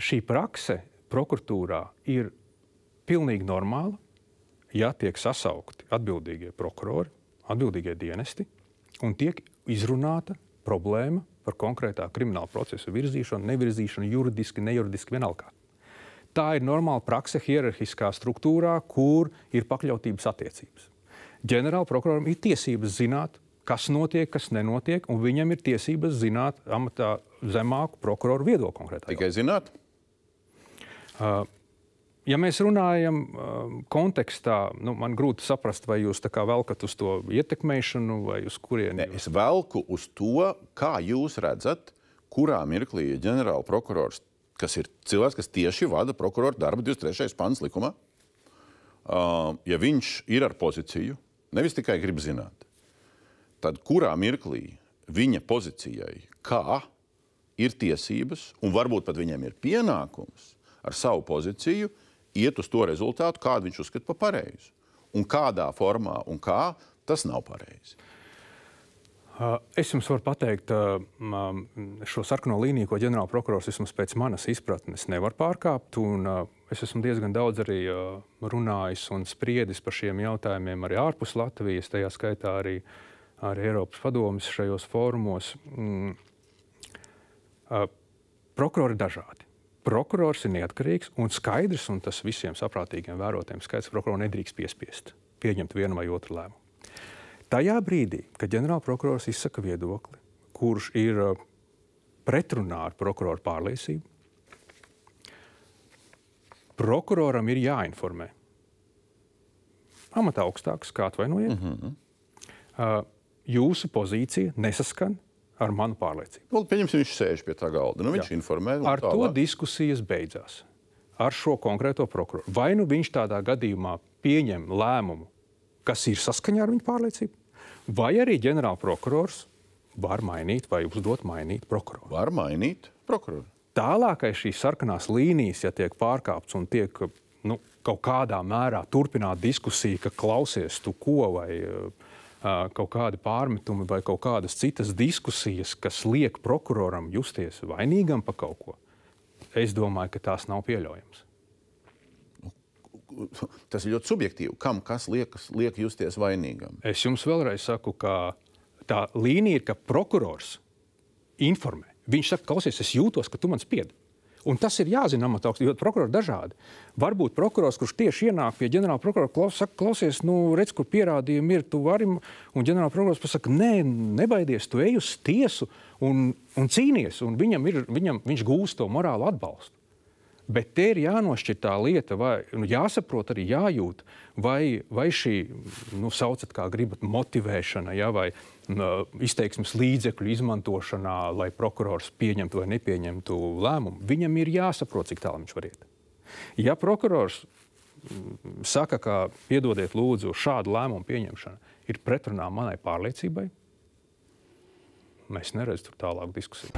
šī prakse prokuratūrā ir pilnīgi normāla, ja tiek sasaukti atbildīgie prokurori, atbildīgie dienesti, un tiek izrunāta problēma par konkrētā krimināla procesa virzīšanu, nevirzīšanu, juridiski, nejuridiski, vienalga. Tā ir normāla prakse hierarhiskā struktūrā, kur ir pakļautības attiecības. Ģenerāla prokuroram ir tiesības zināt, kas notiek, kas nenotiek, un viņam ir tiesības zināt amatā zemāku prokuroru viedokli konkrētā. Tikai zināt? Ja mēs runājam kontekstā, man grūti saprast, vai jūs tā kā velkat uz to ietekmēšanu, vai uz kurieni? Es velku uz to, kā jūs redzat, kurā mirklī ģenerāla prokurors, kas ir cilvēks, kas tieši vada prokuroru darbu 23. pants likumā, ja viņš ir ar pozīciju, nevis tikai grib zināt, tad kurā mirklī viņa pozīcijai, kā ir tiesības, un varbūt pat viņam ir pienākums ar savu pozīciju, iet uz to rezultātu, kādu viņš uzskata par pareizu. Un kādā formā un kā, tas nav pareizi. Es jums varu pateikt, šo sarkano līniju, ko ģenerāla prokurors vismaz pēc manas izpratnes nevar pārkāpt, un es esmu diezgan daudz arī runājis un spriedis par šiem jautājumiem arī ārpus Latvijas, tajā skaitā arī Eiropas padomes šajos fórumos. Prokurori dažādi. Prokurors ir neatkarīgs un skaidrs, un tas visiem saprātīgiem vērotājiem skaidrs, prokuroru nedrīkst piespiest pieņemt vienu vai otru lēmumu. Tajā brīdī, kad ģenerāla prokurors izsaka viedokli, kurš ir pretrunā ar prokuroru pārliecību, prokuroram ir jāinformē. Amatā augstāks, kā atvainojiet. Jūsu pozīcija nesaskan ar manu pārliecību. Pieņemsim, viņš sēž pie tā galda. Viņš informē. Ar to diskusijas beidzās. Ar šo konkrēto prokuroru. Vai nu viņš tādā gadījumā pieņem lēmumu, kas ir saskaņā ar viņu pārliecību, vai arī ģenerāla prokurors var mainīt vai uzdot mainīt prokuroru. Var mainīt prokuroru. Tālākais šīs sarkanās līnijas, ja tiek pārkāpts un tiek kaut kādā mērā turpināt diskusiju, ka klausies tu ko vai kaut kādi pārmetumi vai kaut kādas citas diskusijas, kas liek prokuroram justies vainīgam par kaut ko, es domāju, ka tās nav pieļaujams. Tas ir ļoti subjektīvi. Kam kas liek justies vainīgam? Es jums vēlreiz saku, ka tā līnija ir, ka prokurors informē. Viņš saka, klausies, es jūtos, ka tu man spiedi. Un tas ir jāzina amatā augstāk, jo prokurori dažādi. Varbūt prokurors, kurš tieši ienāk pie ģenerāla prokurora, saka, klausies, redz, kur pierādījumi ir, tu vari, un ģenerāla prokurors pasaka, nē, nebaidies, tu ej uz tiesu un cīnies, un viņš gūst to morālu atbalstu. Bet te ir jānošķir tā lieta, vai jāsaprot arī jājūt, vai šī, saucat kā gribat, motivēšana, vai izteiksmes līdzekļu izmantošanā, lai prokurors pieņemtu vai nepieņemtu lēmumu, viņam ir jāsaprot, cik tālu viņš var iet. Ja prokurors saka, ka piedodiet lūdzu, šādu lēmumu pieņemšana ir pretrunā manai pārliecībai, mēs neredzam tur tālāku diskusiju.